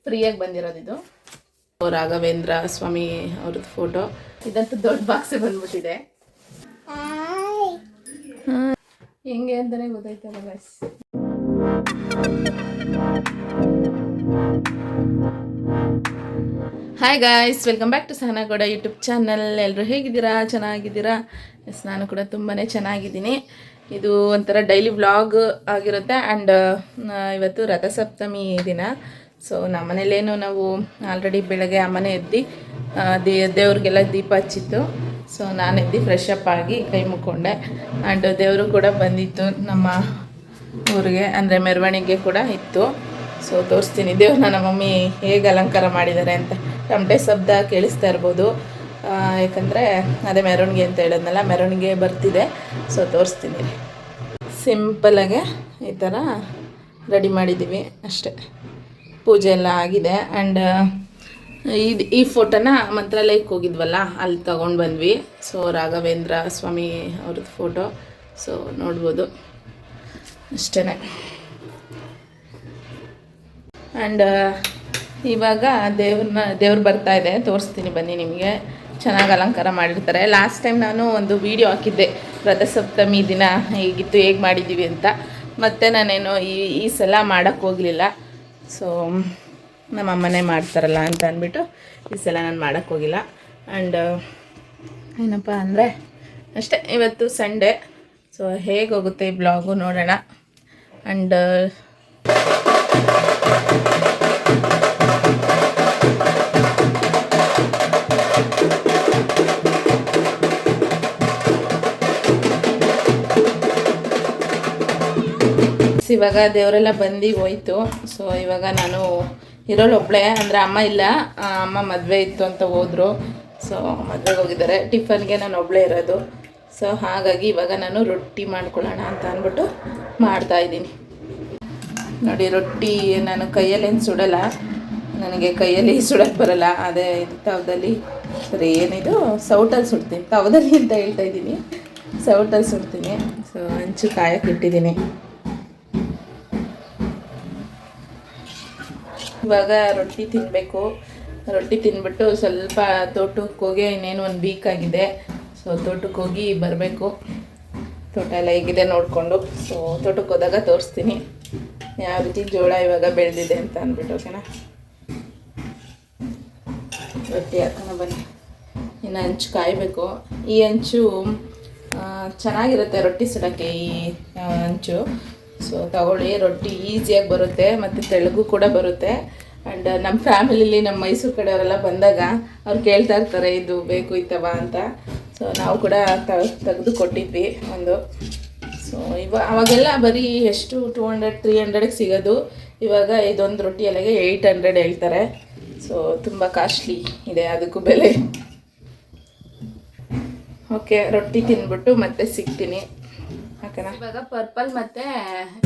ಫ್ರೀಯಾಗಿ ಬಂದಿರೋದಿದು. ರಾಘವೇಂದ್ರ ಸ್ವಾಮಿ ಅವ್ರದ್ದು ಫೋಟೋ. ಇದಂತೂ ದೊಡ್ಡ ಬಾಕ್ಸೇ ಬಂದ್ಬಿಟ್ಟಿದೆ. ಹೆಂಗೆ ಅಂತಲೇ ಗೊತ್ತಾಯ್ತಲ್ಲ ಬಸ್. Hi guys, welcome back to Sahana Gowda YouTube channel. ಎಲ್ಲರೂ ಹೇಗಿದ್ದೀರಾ? ಚೆನ್ನಾಗಿದ್ದೀರಾ? ಎಸ್, ನಾನು ಕೂಡ ತುಂಬಾ ಚೆನ್ನಾಗಿದ್ದೀನಿ. ಇದು ಒಂಥರ ಡೈಲಿ ವ್ಲಾಗ್ ಆಗಿರುತ್ತೆ. ಆ್ಯಂಡ್ ಇವತ್ತು ರಥಸಪ್ತಮಿ ದಿನ. ಸೊ ನಮ್ಮನೇಲೇನು ನಾವು ಆಲ್ರೆಡಿ ಬೆಳಗ್ಗೆ ಅಮ್ಮನೇ ಎದ್ದು ದೇವ್ರಿಗೆಲ್ಲ ದೀಪ ಹಚ್ಚಿತ್ತು. ಸೊ ನಾನು ಎದ್ದು ಫ್ರೆಶ್ ಅಪ್ ಆಗಿ ಕೈ ಮುಕ್ಕೊಂಡೆ. ಆ್ಯಂಡ್ ದೇವರು ಕೂಡ ಬಂದಿತ್ತು ನಮ್ಮ ಊರಿಗೆ, ಅಂದರೆ ಮೆರವಣಿಗೆ ಕೂಡ ಇತ್ತು. ಸೊ ತೋರಿಸ್ತೀನಿ ದೇವ್ರನ್ನ ನಮ್ಮ ಮಮ್ಮಿ ಹೇಗೆ ಅಲಂಕಾರ ಮಾಡಿದ್ದಾರೆ ಅಂತ. ಟಮಟೆ ಶಬ್ದ ಕೇಳಿಸ್ತಾ ಇರ್ಬೋದು, ಯಾಕಂದರೆ ಅದೇ ಮೆರವಣಿಗೆ ಅಂತ ಹೇಳಿದ್ನಲ್ಲ, ಮೆರವಣಿಗೆ ಬರ್ತಿದೆ. ಸೊ ತೋರಿಸ್ತೀನಿ. ಸಿಂಪಲಾಗೆ ಈ ಥರ ರೆಡಿ ಮಾಡಿದ್ದೀವಿ ಅಷ್ಟೇ. ಪೂಜೆ ಎಲ್ಲ ಆಗಿದೆ. ಆ್ಯಂಡ್ ಈ ಫೋಟೋನ ಮಂತ್ರಾಲಯಕ್ಕೆ ಹೋಗಿದ್ವಲ್ಲ, ಅಲ್ಲಿ ತೊಗೊಂಡು ಬಂದ್ವಿ. ಸೊ ರಾಘವೇಂದ್ರ ಸ್ವಾಮಿ ಅವ್ರದ್ದು ಫೋಟೋ. ಸೊ ನೋಡ್ಬೋದು ಅಷ್ಟೇ. ಆ್ಯಂಡ್ ಇವಾಗ ದೇವ್ರು ಬರ್ತಾಯಿದೆ, ತೋರಿಸ್ತೀನಿ ಬನ್ನಿ ನಿಮಗೆ. ಚೆನ್ನಾಗಿ ಅಲಂಕಾರ ಮಾಡಿರ್ತಾರೆ. ಲಾಸ್ಟ್ ಟೈಮ್ ನಾನು ಒಂದು ವಿಡಿಯೋ ಹಾಕಿದ್ದೆ ರಥಸಪ್ತಮಿ ದಿನ ಹೇಗಿತ್ತು, ಹೇಗೆ ಮಾಡಿದ್ದೀವಿ ಅಂತ. ಮತ್ತು ನಾನೇನು ಈ ಸಲ ಮಾಡೋಕ್ಕೆ ಹೋಗಲಿಲ್ಲ. ಸೊ ನಮ್ಮಮ್ಮನೇ ಮಾಡ್ತಾರಲ್ಲ ಅಂತ ಅಂದ್ಬಿಟ್ಟು ಈ ಸಲ ನಾನು ಮಾಡೋಕ್ಕೆ ಹೋಗಿಲ್ಲ. ಆ್ಯಂಡ್ ಏನಪ್ಪ ಅಂದರೆ ಅಷ್ಟೇ, ಇವತ್ತು ಸಂಡೇ. ಸೊ ಹೇಗೆ ಹೋಗುತ್ತೆ ಈ ಬ್ಲಾಗು ನೋಡೋಣ. ಆ್ಯಂಡ್ ಇವಾಗ ದೇವರೆಲ್ಲ ಬಂದು ಹೋಯ್ತು. ಸೊ ಇವಾಗ ನಾನು ಇರೋಳು ಒಬ್ಬಳೇ, ಅಂದರೆ ಅಮ್ಮ ಇಲ್ಲ, ಅಮ್ಮ ಮದುವೆ ಇತ್ತು ಅಂತ ಹೋದರು. ಸೊ ಮದುವೆಗೆ ಹೋಗಿದ್ದಾರೆ. ಟಿಫನ್ಗೆ ನಾನು ಒಬ್ಬಳೇ ಇರೋದು. ಸೊ ಹಾಗಾಗಿ ಇವಾಗ ನಾನು ರೊಟ್ಟಿ ಮಾಡ್ಕೊಳ್ಳೋಣ ಅಂತ ಅಂದ್ಬಿಟ್ಟು ಮಾಡ್ತಾಯಿದ್ದೀನಿ. ನೋಡಿ, ರೊಟ್ಟಿ ನಾನು ಕೈಯಲ್ಲೇನು ಸುಡಲ್ಲ, ನನಗೆ ಕೈಯಲ್ಲಿ ಸುಡೋಕ್ಕೆ ಬರಲ್ಲ. ಅದೇ ಇದು ತವದಲ್ಲಿ, ಸರಿ ಏನಿದು ಸೌಟಲ್ಲಿ ಸುಡ್ತೀನಿ. ತವದಲ್ಲಿ ಅಂತ ಹೇಳ್ತಾ ಇದ್ದೀನಿ, ಸೌಟಲ್ಲಿ ಸುಡ್ತೀನಿ. ಸೊ ಹಂಚು ಕಾಯಕ್ಕೆ ಇಟ್ಟಿದ್ದೀನಿ. ಇವಾಗ ರೊಟ್ಟಿ ತಿನ್ನಬೇಕು. ರೊಟ್ಟಿ ತಿಂದ್ಬಿಟ್ಟು ಸ್ವಲ್ಪ ತೋಟಕ್ಕೆ ಹೋಗಿ, ಇನ್ನೇನು ಒಂದು ವೀಕ್ ಆಗಿದೆ. ಸೊ ತೋಟಕ್ಕೆ ಹೋಗಿ ಬರಬೇಕು. ತೋಟ ಎಲ್ಲ ಹೇಗಿದೆ ನೋಡಿಕೊಂಡು. ಸೊ ತೋಟಕ್ಕೆ ಹೋದಾಗ ತೋರಿಸ್ತೀನಿ ಯಾವ ರೀತಿ ಜೋಳ ಇವಾಗ ಬೆಳೆದಿದೆ ಅಂತ ಅಂದ್ಬಿಟ್ಟು. ಓಕೆನಾ? ರೊಟ್ಟಿ ಹಾಕೋಣ ಬನ್ನಿ. ಇನ್ನು ಹಂಚು ಕಾಯಬೇಕು. ಈ ಹಂಚು ಚೆನ್ನಾಗಿರುತ್ತೆ ರೊಟ್ಟಿ ಸುಡೋಕ್ಕೆ, ಈ ಹಂಚು. ಸೊ ತಗೊಳ್ಳಿ, ರೊಟ್ಟಿ ಈಸಿಯಾಗಿ ಬರುತ್ತೆ ಮತ್ತು ತೆಳುಗೂ ಕೂಡ ಬರುತ್ತೆ. ಆ್ಯಂಡ್ ನಮ್ಮ ಫ್ಯಾಮಿಲಿಲಿ, ನಮ್ಮ ಮೈಸೂರು ಕಡೆಯವರೆಲ್ಲ ಬಂದಾಗ ಅವ್ರು ಕೇಳ್ತಾ ಇರ್ತಾರೆ ಇದು ಬೇಕು ಇತ್ತವ ಅಂತ. ಸೊ ನಾವು ಕೂಡ ತೆಗೆದು ಕೊಟ್ಟಿದ್ವಿ ಒಂದು. ಸೊ ಅವಾಗೆಲ್ಲ ಬರೀ ಎಷ್ಟು 200-300ಗೆ ಸಿಗೋದು. ಇವಾಗ ಇದೊಂದು ರೊಟ್ಟಿ ಎಲೆಗೆ 800 ಹೇಳ್ತಾರೆ. ಸೊ ತುಂಬ ಕಾಸ್ಟ್ಲಿ ಇದೆ, ಅದಕ್ಕೂ ಬೆಲೆ. ಓಕೆ, ರೊಟ್ಟಿ ತಿಂದ್ಬಿಟ್ಟು ಮತ್ತೆ ಸಿಗ್ತೀನಿ. ಓಕೆನಾ? ಇವಾಗ ಪರ್ಪಲ್ ಮತ್ತು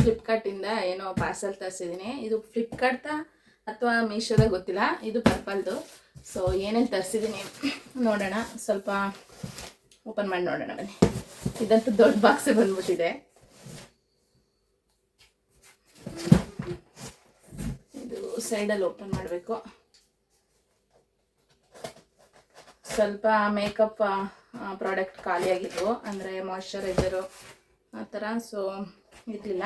ಫ್ಲಿಪ್ಕಾರ್ಟಿಂದ ಏನೋ ಪಾರ್ಸಲ್ ತರಿಸಿದ್ದೀನಿ. ಇದು ಫ್ಲಿಪ್ಕಾರ್ಟ್ದ ಅಥವಾ ಮೀಶೋದ ಗೊತ್ತಿಲ್ಲ, ಇದು ಪರ್ಪಲ್ದು. ಸೊ ಏನೇನು ತರಿಸಿದ್ದೀನಿ ನೋಡೋಣ. ಸ್ವಲ್ಪ ಓಪನ್ ಮಾಡಿ ನೋಡೋಣ ಬನ್ನಿ. ಇದಂತೂ ದೊಡ್ಡ ಬಾಕ್ಸೇ ಬಂದ್ಬಿಟ್ಟಿದೆ. ಇದು ಸೈಡಲ್ಲಿ ಓಪನ್ ಮಾಡಬೇಕು. ಸ್ವಲ್ಪ ಮೇಕಪ್ ಪ್ರಾಡಕ್ಟ್ ಖಾಲಿಯಾಗಿದ್ವು, ಅಂದರೆ ಮಾಯ್ಶ್ಚರೈಸರು ಆ ಥರ. ಸೊ ಇರಲಿಲ್ಲ,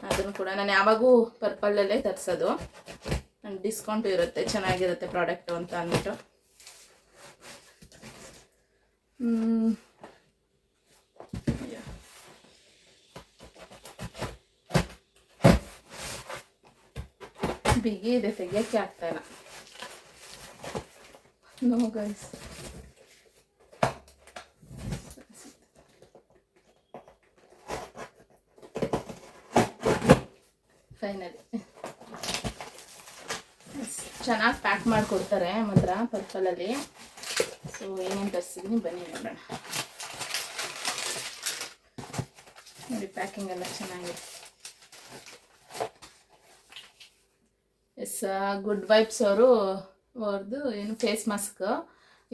ಅದನ್ನು ಕೂಡ ನಾನು ಯಾವಾಗೂ ಪರ್ಪಲಲ್ಲೇ ತರಿಸೋದು. ನಂಗೆ ಡಿಸ್ಕೌಂಟು ಇರುತ್ತೆ, ಚೆನ್ನಾಗಿರುತ್ತೆ ಪ್ರಾಡಕ್ಟು ಅಂತ ಅಂದ್ಬಿಟ್ಟು. ಬಿಗಿ ಇದೆ, ತೆಗಿಯೋಕ್ಕೆ ಆಗ್ತಾಯಿಲ್ಲ. ನೋ ಗೈಸ್, ಫೈನಲಿ ಚೆನ್ನಾಗಿ ಪ್ಯಾಕ್ ಮಾಡಿಕೊಡ್ತಾರೆ ಮಾತ್ರ ಪರ್ಪಲಲ್ಲಿ. ಸೊ ಏನೇನು ತರಿಸಿದ್ದೀನಿ ಬನ್ನಿ ನೋಡೋಣ. ನೋಡಿ, ಪ್ಯಾಕಿಂಗ್ ಎಲ್ಲ ಚೆನ್ನಾಗಿದೆ. ಎಸ್, ಗುಡ್ ವೈಬ್ಸ್ ಅವ್ರದ್ದು ಏನು ಫೇಸ್ ಮಾಸ್ಕ್.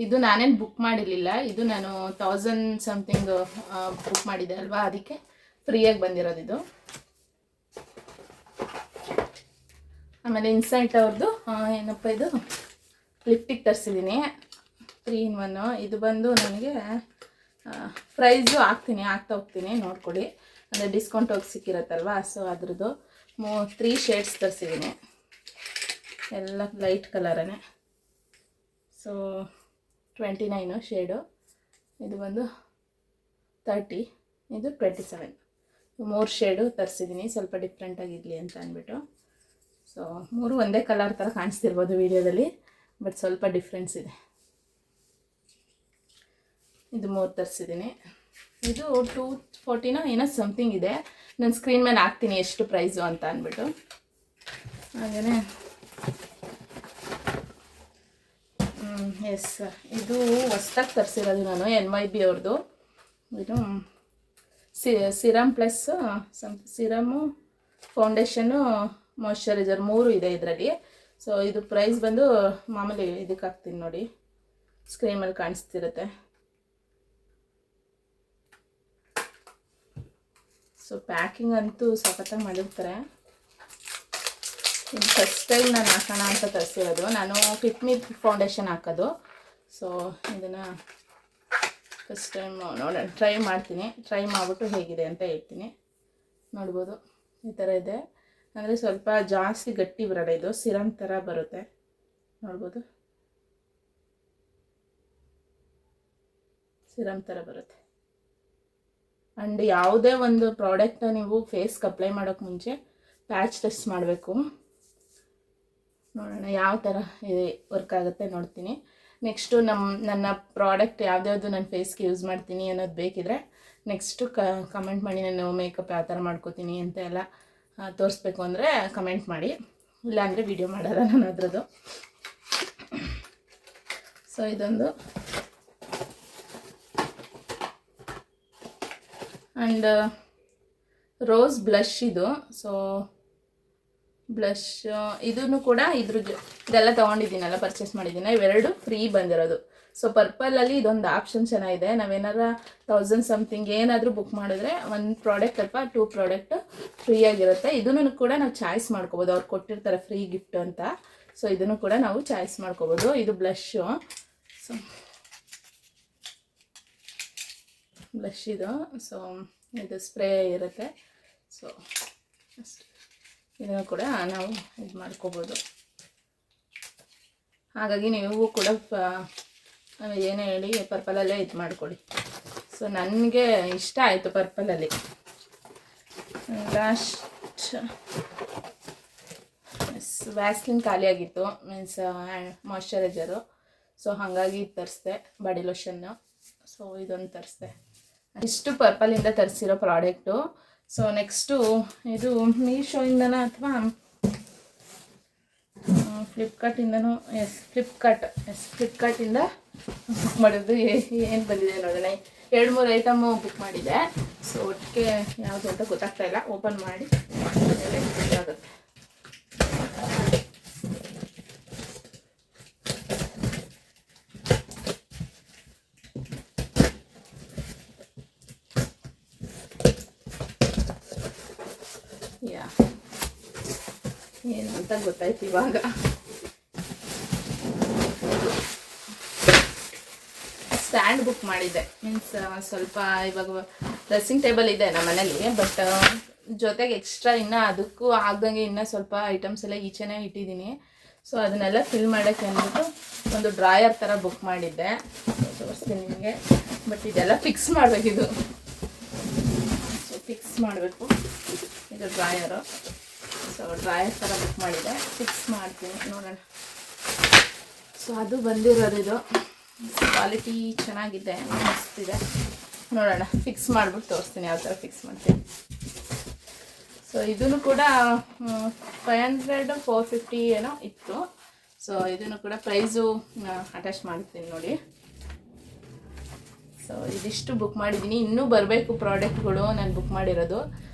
ಇದು ನಾನೇನು ಬುಕ್ ಮಾಡಿರಲಿಲ್ಲ, ಇದು ನಾನು 1000 ಸಮಥಿಂಗ್ ಬುಕ್ ಮಾಡಿದ್ದೆ ಅಲ್ವಾ, ಅದಕ್ಕೆ ಫ್ರೀಯಾಗಿ ಬಂದಿರೋದು ಇದು. ಆಮೇಲೆ ಇನ್ಸೈಟ್ ಅವ್ರದ್ದು ಏನಪ್ಪ ಇದು ಲಿಪ್ಟಿಕ್ ತರಿಸಿದ್ದೀನಿ 3 in 1. ಇದು ಬಂದು ನನಗೆ ಪ್ರೈಸು ಆಗ್ತಾ ಹೋಗ್ತೀನಿ ನೋಡ್ಕೊಳ್ಳಿ, ಅಂದರೆ ಡಿಸ್ಕೌಂಟ್ ಹೋಗಿ ಸಿಕ್ಕಿರತ್ತಲ್ವ. ಸೊ ಅದ್ರದ್ದು 3 ಶೇಡ್ಸ್ ತರಿಸಿದ್ದೀನಿ, ಎಲ್ಲ ಲೈಟ್ ಕಲರೇ. ಸೊ 29 ಶೇಡು, ಇದು ಬಂದು 30, ಇದು 27. 3 ಶೇಡು ತರಿಸಿದ್ದೀನಿ, ಸ್ವಲ್ಪ ಡಿಫ್ರೆಂಟಾಗಿರಲಿ ಅಂತ ಅಂದ್ಬಿಟ್ಟು. ಸೊ 3 ಒಂದೇ ಕಲರ್ ಥರ ಕಾಣಿಸ್ತಿರ್ಬೋದು ವೀಡಿಯೋದಲ್ಲಿ, ಬಟ್ ಸ್ವಲ್ಪ ಡಿಫ್ರೆನ್ಸ್ ಇದೆ. ಇದು 3 ತರಿಸಿದ್ದೀನಿ. ಇದು 240 ಏನೋ ಸಮಥಿಂಗ್ ಇದೆ. ನಾನು ಸ್ಕ್ರೀನ್ ಮೇಲೆ ಹಾಕ್ತೀನಿ ಎಷ್ಟು ಪ್ರೈಸು ಅಂತ ಅಂದ್ಬಿಟ್ಟು. ಹಾಗೆಯೇ ಎಸ್, ಇದು ಹೊಸ್ದಾಗಿ ತರಿಸಿರೋದು ನಾನು NYB ಅವ್ರದ್ದು. ಇದು ಸಿರಮ್ ಪ್ಲಸ್ ಸಿರಮು, ಫೌಂಡೇಶನ್ನು, ಮಾಯ್ಶ್ಚರೈಸರ್ 3 ಇದೆ ಇದರಲ್ಲಿ. ಸೊ ಇದು ಪ್ರೈಸ್ ಬಂದು ಮಾಮೂಲಿ ಇದಕ್ಕೆ ಹಾಕ್ತೀನಿ ನೋಡಿ, ಸ್ಕ್ರೀನ್ ಮೇಲೆ ಕಾಣಿಸ್ತಿರುತ್ತೆ. ಸೊ ಪ್ಯಾಕಿಂಗ್ ಅಂತೂ ಸಖತ್ತಾಗಿ ಮಾಡಿರ್ತಾರೆ. ಇದು ಫಸ್ಟ್ ಟೈಮ್ ನಾನು ಹಾಕೋಣ ಅಂತ ತರಿಸಿರೋದು. ನಾನು ಫಿಟ್ಮಿ ಫೌಂಡೇಶನ್ ಹಾಕೋದು. ಸೊ ಇದನ್ನು ಫಸ್ಟ್ ಟೈಮ್ ನೋಡೋಣ, ಟ್ರೈ ಮಾಡ್ತೀನಿ. ಟ್ರೈ ಮಾಡಿಬಿಟ್ಟು ಹೇಗಿದೆ ಅಂತ ಹೇಳ್ತೀನಿ. ನೋಡ್ಬೋದು ಈ ಥರ ಇದೆ, ಅಂದರೆ ಸ್ವಲ್ಪ ಜಾಸ್ತಿ ಗಟ್ಟಿ ಬರೋಲ್ಲ, ಇದು ಸಿರಮ್ ಥರ ಬರುತ್ತೆ. ನೋಡ್ಬೋದು ಸಿರಮ್ ಥರ ಬರುತ್ತೆ. ಆ್ಯಂಡ್ ಯಾವುದೇ ಒಂದು ಪ್ರಾಡಕ್ಟ್ನ ನೀವು ಫೇಸ್ಗೆ ಅಪ್ಲೈ ಮಾಡೋಕ್ಕೆ ಮುಂಚೆ ಪ್ಯಾಚ್ ಟೆಸ್ಟ್ ಮಾಡಬೇಕು. ನೋಡೋಣ ಯಾವ ಥರ ವರ್ಕ್ ಆಗುತ್ತೆ ನೋಡ್ತೀನಿ. ನೆಕ್ಸ್ಟು ನನ್ನ ಪ್ರಾಡಕ್ಟ್ ಯಾವ್ದ್ಯಾವುದು ನನ್ನ ಫೇಸ್ಗೆ ಯೂಸ್ ಮಾಡ್ತೀನಿ ಅನ್ನೋದು ಬೇಕಿದ್ರೆ ನೆಕ್ಸ್ಟು ಕಮೆಂಟ್ ಮಾಡಿ. ನಾನು ಮೇಕಪ್ ಯಾವ ಥರ ಮಾಡ್ಕೋತೀನಿ ಅಂತ ಎಲ್ಲ ತೋರಿಸ್ಬೇಕು ಅಂದರೆ ಕಮೆಂಟ್ ಮಾಡಿ, ಇಲ್ಲಾಂದರೆ ವಿಡಿಯೋ ಮಾಡಲ್ಲ ನಾನು ಅದ್ರದ್ದು. ಸೊ ಇದೊಂದು, ಆ್ಯಂಡ್ ರೋಸ್ ಬ್ಲಷ್ ಇದು. ಸೊ ಬ್ಲಷ್ ಇದನ್ನು ಕೂಡ ಇದೆಲ್ಲ ತೊಗೊಂಡಿದ್ದೀನಲ್ಲ, ಪರ್ಚೇಸ್ ಮಾಡಿದ್ದೀನಿ. ಇವೆರಡು ಫ್ರೀ ಬಂದಿರೋದು. ಸೊ ಪರ್ಪಲಲ್ಲಿ ಇದೊಂದು ಆಪ್ಷನ್ ಚೆನ್ನಾಗಿದೆ. ನಾವೇನಾರ 1000 ಸಮಥಿಂಗ್ ಏನಾದರೂ ಬುಕ್ ಮಾಡಿದ್ರೆ 1 ಪ್ರಾಡಕ್ಟ್ ಅಥವಾ 2 ಪ್ರಾಡಕ್ಟ್ ಫ್ರೀಯಾಗಿರುತ್ತೆ. ಇದನ್ನು ಕೂಡ ನಾವು ಚಾಯ್ಸ್ ಮಾಡ್ಕೋಬೋದು, ಅವ್ರು ಕೊಟ್ಟಿರ್ತಾರೆ ಫ್ರೀ ಗಿಫ್ಟ್ ಅಂತ. ಸೊ ಇದನ್ನು ಕೂಡ ನಾವು ಚಾಯ್ಸ್ ಮಾಡ್ಕೋಬೋದು. ಇದು ಬ್ಲಷ್ಷು. ಸೊ ಬ್ಲಷ್ ಇದು. ಸೊ ಇದು ಸ್ಪ್ರೇ ಇರುತ್ತೆ. ಸೊ ಅಷ್ಟೇ, ಇದನ್ನು ಕೂಡ ನಾವು ಇದು ಮಾಡ್ಕೋಬೋದು. ಹಾಗಾಗಿ ನೀವು ಕೂಡ ಏನೇ ಹೇಳಿ ಪರ್ಪಲಲ್ಲೇ ಇದು ಮಾಡ್ಕೊಳ್ಳಿ. ಸೊ ನನಗೆ ಇಷ್ಟ ಆಯಿತು ಪರ್ಪಲಲ್ಲಿ. ಲಾಸ್ಟ್ ವ್ಯಾಸ್ಲಿನ್ ಖಾಲಿಯಾಗಿತ್ತು, ಮೀನ್ಸ್ ಮಾಯ್ಶ್ಚರೈಸರು. ಸೊ ಹಾಗಾಗಿ ತರಿಸ್ದೆ, ಬಾಡಿ ಲೋಷನ್ನು. ಸೊ ಇದೊಂದು ತರಿಸ್ದೆ. ಇಷ್ಟು ಪರ್ಪಲಿಂದ ತರಿಸಿರೋ ಪ್ರಾಡಕ್ಟು. ಸೊ ನೆಕ್ಸ್ಟು ಇದು ಮೀಶೋಯಿಂದನ ಅಥವಾ ಫ್ಲಿಪ್ಕಾರ್ಟಿಂದನೂ, ಫ್ಲಿಪ್ಕಾರ್ಟಿಂದ ಬುಕ್ ಮಾಡೋದು. ಏನು ಬಂದಿದೆ ನೋಡೋಣ. 2-3 ಐಟಮು ಬುಕ್ ಮಾಡಿದೆ. ಸೊ ಒಟ್ಟಿಗೆ ಯಾವುದು ಅಂತ ಗೊತ್ತಾಗ್ತಾ ಇಲ್ಲ. ಓಪನ್ ಮಾಡಿ ಗೊತ್ತಾಗುತ್ತೆ. ಏನು ಅಂತ ಗೊತ್ತಾಯ್ತು ಇವಾಗ. ಸ್ಟ್ಯಾಂಡ್ ಬುಕ್ ಮಾಡಿದ್ದೆ, ಮೀನ್ಸ್ ಸ್ವಲ್ಪ ಇವಾಗ ಡ್ರೆಸ್ಸಿಂಗ್ ಟೇಬಲ್ ಇದೆ ನಮ್ಮ ಮನೇಲಿ, ಬಟ್ ಜೊತೆಗೆ ಎಕ್ಸ್ಟ್ರಾ ಇನ್ನೂ ಅದಕ್ಕೂ ಆಗ್ದಂಗೆ ಇನ್ನೂ ಸ್ವಲ್ಪ ಐಟಮ್ಸ್ ಎಲ್ಲ ಈಚೆನೇ ಇಟ್ಟಿದ್ದೀನಿ. ಸೊ ಅದನ್ನೆಲ್ಲ ಫಿಲ್ ಮಾಡೋಕ್ಕೆ ಅಂದ್ಬಿಟ್ಟು ಒಂದು ಡ್ರಾಯರ್ ಥರ ಬುಕ್ ಮಾಡಿದ್ದೆ. ತೋರಿಸ್ತೀನಿ ನಿಮಗೆ. ಬಟ್ ಇದೆಲ್ಲ ಫಿಕ್ಸ್ ಮಾಡಬೇಕಿದು. ಸೊ ಫಿಕ್ಸ್ ಮಾಡಬೇಕು. ಇದು ಡ್ರಾಯರು. ಸೊ ಡ್ರಾಯರ್ ಥರ ಬುಕ್ ಮಾಡಿದೆ, ಫಿಕ್ಸ್ ಮಾಡ್ತೀನಿ ನೋಡೋಣ. ಸೊ ಅದು ಬಂದಿರೋದು ಇದು. ಕ್ವಾಲಿಟಿ ಚೆನ್ನಾಗಿದೆ, ಮಸ್ತಿದೆ. ನೋಡೋಣ, ಫಿಕ್ಸ್ ಮಾಡಿಬಿಟ್ಟು ತೋರಿಸ್ತೀನಿ ಯಾವ ಥರ ಫಿಕ್ಸ್ ಮಾಡ್ತೀನಿ. ಸೊ ಇದನ್ನು ಕೂಡ 500 450 ಏನೋ ಇತ್ತು. ಸೊ ಇದನ್ನು ಕೂಡ ಪ್ರೈಸು ಅಟ್ಯಾಚ್ ಮಾಡ್ತೀನಿ ನೋಡಿ. ಸೊ ಇದಿಷ್ಟು ಬುಕ್ ಮಾಡಿದ್ದೀನಿ. ಇನ್ನೂ ಬರಬೇಕು ಪ್ರಾಡಕ್ಟ್ಗಳು ನಾನು ಬುಕ್ ಮಾಡಿರೋದು.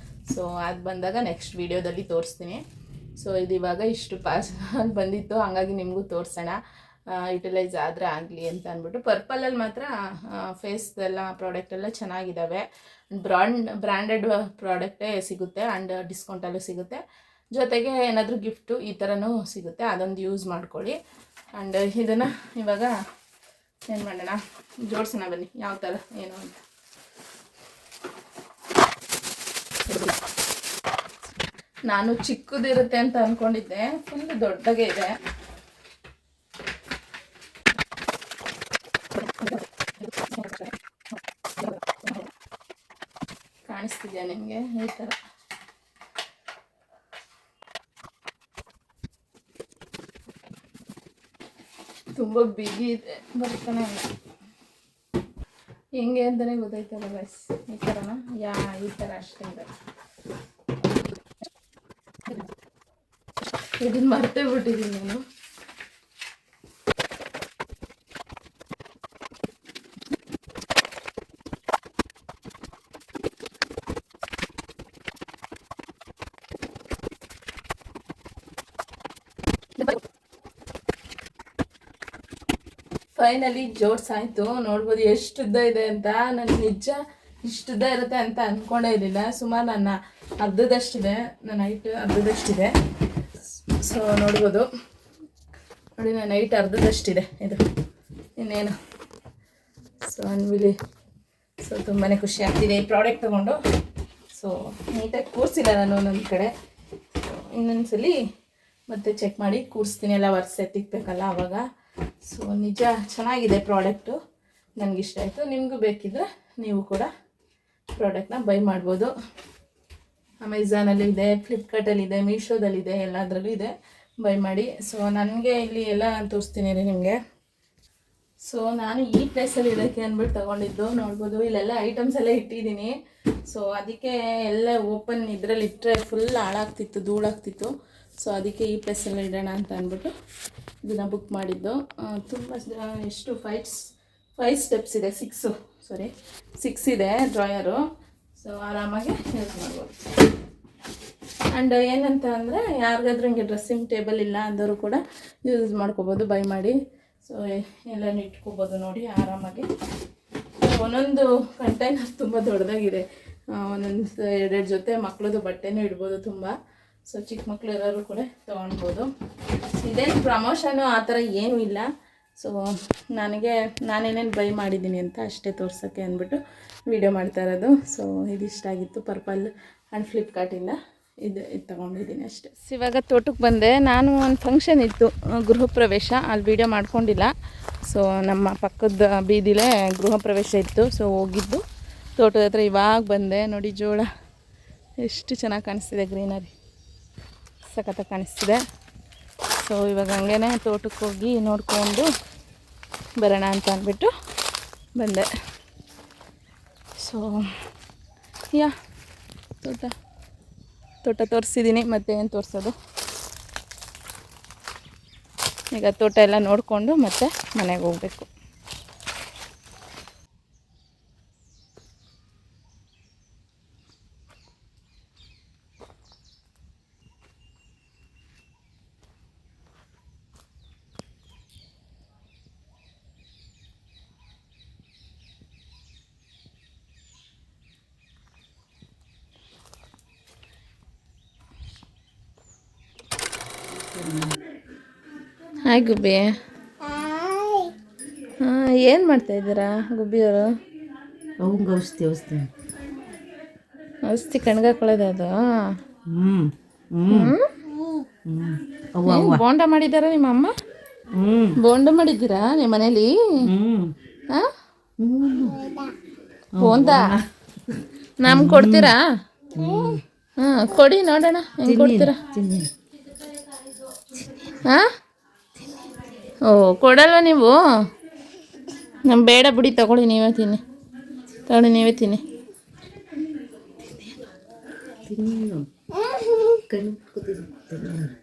ಸೊ ಅದು ಬಂದಾಗ ನೆಕ್ಸ್ಟ್ ವೀಡಿಯೋದಲ್ಲಿ ತೋರಿಸ್ತೀನಿ. ಸೊ ಇದು ಇವಾಗ ಇಷ್ಟು ಪಾರ್ಸಲ್ ಬಂದಿತ್ತು, ಹಾಗಾಗಿ ನಿಮಗೂ ತೋರಿಸೋಣ, ಯುಟಿಲೈಸ್ ಆದರೆ ಆಗಲಿ ಅಂತ ಅಂದ್ಬಿಟ್ಟು. ಪರ್ಪಲಲ್ಲಿ ಮಾತ್ರ ಫೇಸ್ದೆಲ್ಲ ಪ್ರಾಡಕ್ಟೆಲ್ಲ ಚೆನ್ನಾಗಿದ್ದಾವೆ. ಬ್ರ್ಯಾಂಡೆಡ್ ಪ್ರಾಡಕ್ಟೇ ಸಿಗುತ್ತೆ, ಆ್ಯಂಡ್ ಡಿಸ್ಕೌಂಟಲ್ಲೂ ಸಿಗುತ್ತೆ. ಜೊತೆಗೆ ಏನಾದರೂ ಗಿಫ್ಟು ಈ ಥರನೂ ಸಿಗುತ್ತೆ, ಅದೊಂದು ಯೂಸ್ ಮಾಡ್ಕೊಳ್ಳಿ. ಆ್ಯಂಡ್ ಇದನ್ನು ಇವಾಗ ಏನು ಮಾಡೋಣ, ಜೋಡಿಸೋಣ ಬನ್ನಿ ಯಾವ ಥರ ಏನು ಅಂತ. ನಾನು ಚಿಕ್ಕದಿರುತ್ತೆ ಅಂತ ಅಂದ್ಕೊಂಡಿದ್ದೆ, ಫುಲ್ ದೊಡ್ಡಗೆ ಇದೆ. ಕಾಣಿಸ್ತಿದೆಯಾ ನಿಮಗೆ? ಈ ಥರ ತುಂಬ ಬಿಗಿ ಇದೆ, ಬರ್ತಾನೆ ಇಲ್ಲ. ಹೆಂಗೆ ಅಂತಲೇ ಗೊತ್ತಾಯ್ತಲ್ಲ ಬಸ್. ಈ ಥರನ ಈ ಥರ ಅಷ್ಟೇ ಇದೆ. ಇದನ್ನು ಮರ್ತೇ ಬಿಟ್ಟಿದ್ದೀನಿ ನಾನು. ಫೈನಲಿ ಜೋಡ್ಸಾಯ್ತು. ನೋಡ್ಬೋದು ಎಷ್ಟು ಉದ್ದ ಇದೆ ಅಂತ. ನಾನು ನಿಜ ಇಷ್ಟುದ್ದ ಇರುತ್ತೆ ಅಂತ ಅಂದ್ಕೊಂಡೇ ಇರಲಿಲ್ಲ. ಸುಮಾರು ನನ್ನ ಅರ್ಧದಷ್ಟಿದೆ, ನನ್ನ ಹೈಟ್ ಅರ್ಧದಷ್ಟಿದೆ. ಸೊ ನೋಡ್ಬೋದು, ನೋಡಿ ನನ್ನ ಹೈಟ್ ಅರ್ಧದಷ್ಟಿದೆ ಇದು, ಇನ್ನೇನು. ಸೊ ಅನ್ವಿಲಿ ಸೊ ತುಂಬಾ ಖುಷಿ ಆಗ್ತಿದೆ ಈ ಪ್ರಾಡಕ್ಟ್ ತೊಗೊಂಡು. ಸೊ ನೀಟಾಗಿ ಕೂರಿಸಿಲ್ಲ ನಾನು ಒಂದೊಂದು ಕಡೆ. ಇನ್ನೊಂದ್ಸಲಿ ಮತ್ತೆ ಚೆಕ್ ಮಾಡಿ ಕೂರಿಸ್ತೀನಿ, ಎಲ್ಲ ವರ್ಷ ತಿಕ್ಕಬೇಕಲ್ಲ ಆವಾಗ. ಸೊ ನಿಜ ಚೆನ್ನಾಗಿದೆ ಪ್ರಾಡಕ್ಟು, ನನಗಿಷ್ಟ ಆಯಿತು. ನಿಮಗೂ ಬೇಕಿದ್ರೆ ನೀವು ಕೂಡ ಪ್ರಾಡಕ್ಟ್ನ ಬೈ ಮಾಡ್ಬೋದು. ಅಮೆಝಾನಲ್ಲಿದೆ, ಫ್ಲಿಪ್ಕಾರ್ಟಲ್ಲಿದೆ, ಮೀಶೋದಲ್ಲಿದೆ, ಎಲ್ಲದರಲ್ಲೂ ಇದೆ, ಬೈ ಮಾಡಿ. ಸೊ ನನಗೆ ಇಲ್ಲಿ ಎಲ್ಲ ತೋರಿಸ್ತೀನಿ ರೀ ನಿಮಗೆ. ಸೊ ನಾನು ಈ ಪ್ಲೇಸಲ್ಲಿ ಇರೋಕ್ಕೆ ಅಂದ್ಬಿಟ್ಟು ತೊಗೊಂಡಿದ್ದು. ನೋಡ್ಬೋದು ಇಲ್ಲೆಲ್ಲ ಐಟಮ್ಸ್ ಎಲ್ಲ ಇಟ್ಟಿದ್ದೀನಿ. ಸೊ ಅದಕ್ಕೆ ಎಲ್ಲ ಓಪನ್ ಇದರಲ್ಲಿ ಇಟ್ಟರೆ ಫುಲ್ ಹಾಳಾಗ್ತಿತ್ತು, ಧೂಳಾಗ್ತಿತ್ತು. ಸೊ ಅದಕ್ಕೆ ಈ ಪ್ಲೇಸಲ್ಲಿ ಇಡೋಣ ಅಂತ ಅಂದ್ಬಿಟ್ಟು ಇದನ್ನು ಬುಕ್ ಮಾಡಿದ್ದು. ತುಂಬ ಎಷ್ಟು 5 ಸ್ಟೆಪ್ಸ್ ಇದೆ, 6 ಇದೆ ಡ್ರಾಯರು. ಸೊ ಆರಾಮಾಗಿ ಯೂಸ್ ಮಾಡ್ಬೋದು. ಆ್ಯಂಡ್ ಏನಂತ ಅಂದರೆ ಯಾರಿಗಾದ್ರೂ ಹಿಂಗೆ ಡ್ರೆಸ್ಸಿಂಗ್ ಟೇಬಲ್ ಇಲ್ಲ ಅಂದವರು ಕೂಡ ಯೂಸ್ ಮಾಡ್ಕೋಬೋದು, ಬೈ ಮಾಡಿ. ಸೊ ಎಲ್ಲನೂ ಇಟ್ಕೋಬೋದು ನೋಡಿ ಆರಾಮಾಗಿ. ಒಂದೊಂದು ಕಂಟೈನರ್ ತುಂಬ ದೊಡ್ಡದಾಗಿದೆ, ಒಂದೊಂದು 2 ಜೊತೆ ಮಕ್ಕಳದು ಬಟ್ಟೆನೂ ಇಡ್ಬೋದು ತುಂಬ. ಸೊ ಚಿಕ್ಕ ಮಕ್ಕಳು ಇರೋರು ಕೂಡ ತೊಗೊಳ್ಬೋದು. ಇದೇನು ಪ್ರಮೋಷನು ಆ ಥರ ಏನೂ ಇಲ್ಲ. ಸೊ ನಾನೇನೇನು ಬೈ ಮಾಡಿದ್ದೀನಿ ಅಂತ ಅಷ್ಟೇ ತೋರ್ಸೋಕ್ಕೆ ಅಂದ್ಬಿಟ್ಟು ವಿಡಿಯೋ ಮಾಡ್ತಾ ಇರೋದು. ಸೊ ಇದಿಷ್ಟ ಆಗಿತ್ತು, ಪರ್ಪಲ್ ಆ್ಯಂಡ್ ಫ್ಲಿಪ್ಕಾರ್ಟಿಂದ ಇದು ತೊಗೊಂಡಿದ್ದೀನಿ ಅಷ್ಟೇ. ಇವಾಗ ತೋಟಕ್ಕೆ ಬಂದೆ. ನಾನು ಒಂದು ಫಂಕ್ಷನ್ ಇತ್ತು, ಗೃಹ ಪ್ರವೇಶ, ಅಲ್ಲಿ ವಿಡಿಯೋ ಮಾಡ್ಕೊಂಡಿಲ್ಲ. ಸೊ ನಮ್ಮ ಪಕ್ಕದ ಬೀದಿಲೇ ಗೃಹ ಪ್ರವೇಶ ಇತ್ತು. ಸೊ ಹೋಗಿದ್ದು ತೋಟದ ಹತ್ರ ಇವಾಗ ಬಂದೆ. ನೋಡಿ ಜೋಳ ಎಷ್ಟು ಚೆನ್ನಾಗಿ ಕಾಣಿಸ್ತಿದೆ, ಗ್ರೀನರಿ ಸಖತ್ತಾಗಿ ಕಾಣಿಸ್ತಿದೆ. ಸೊ ಇವಾಗ ಹಂಗೇ ತೋಟಕ್ಕೆ ಹೋಗಿ ನೋಡಿಕೊಂಡು ಬರೋಣ ಅಂತ ಅಂದ್ಬಿಟ್ಟು ಬಂದೆ. ಸೊ ತೋಟ ತೋರಿಸಿದ್ದೀನಿ, ಮತ್ತೆ ಏನು ತೋರಿಸೋದು. ಈಗ ತೋಟ ಎಲ್ಲ ನೋಡಿಕೊಂಡು ಮತ್ತೆ ಮನೆಗೆ ಹೋಗಬೇಕು. ಹಾಯ್ ಗುಬ್ಬಿ. ಹಾಂ, ಏನು ಮಾಡ್ತಾಯಿದ್ದೀರಾ ಗುಬ್ಬಿಯವರು? ಔಷಧಿ ಕಣ್ಗೆ ಹಾಕೊಳ್ಳೋದು ಅದು. ಬೋಂಡ ಮಾಡಿದ್ದಾರ ನಿಮ್ಮ ಅಮ್ಮ? ಬೋಂಡ ಮಾಡಿದ್ದೀರಾ ನಿಮ್ಮ ಮನೇಲಿ? ಹಾಂ, ಬೋಂದ ನಮ್ಗೆ ಕೊಡ್ತೀರಾ? ಹಾಂ ಕೊಡಿ ನೋಡೋಣ ಹೆಂಗೆ ಕೊಡ್ತೀರಾ. ಹಾಂ, ಓ ಕೊಡಲ್ವ ನೀವು? ನಮ್ಮ ಬೇಡ ಬಿಡಿ, ತಗೊಳ್ಳಿ ನೀವೇ ತಿನ್ನಿ.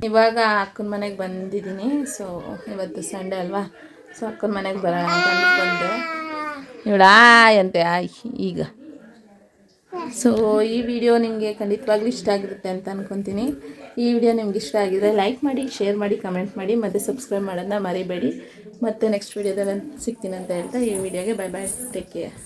ಇವಾಗ ಅಕ್ಕನ ಮನೆಗೆ ಬಂದಿದ್ದೀನಿ. ಸೊ ಇವತ್ತು ಸಂಡೇ ಅಲ್ವಾ, ಸೊ ಅಕ್ಕನ ಮನೆಗೆ ಬರೋಣ ಅಂತ ಬಂದೆ. ಇವಳಾಯಂತೆ ಈಗ. ಸೊ ಈ ವಿಡಿಯೋ ನಿಮಗೆ ಖಂಡಿತವಾಗ್ಲೂ ಇಷ್ಟ ಆಗಿರುತ್ತೆ ಅಂತ ಅಂದ್ಕೊತೀನಿ. ಈ ವಿಡಿಯೋ ನಿಮ್ಗೆ ಇಷ್ಟ ಆಗಿದ್ರೆ ಲೈಕ್ ಮಾಡಿ, ಶೇರ್ ಮಾಡಿ, ಕಮೆಂಟ್ ಮಾಡಿ, ಮತ್ತು ಸಬ್ಸ್ಕ್ರೈಬ್ ಮಾಡೋದನ್ನ ಮರಿಬೇಡಿ. ಮತ್ತು ನೆಕ್ಸ್ಟ್ ವಿಡಿಯೋದಲ್ಲಿ ಸಿಗ್ತೀನಿ ಅಂತ ಹೇಳ್ತಾ ಈ ವಿಡಿಯೋಗೆ ಬೈ, ಟೇಕ್ ಕೇರ್.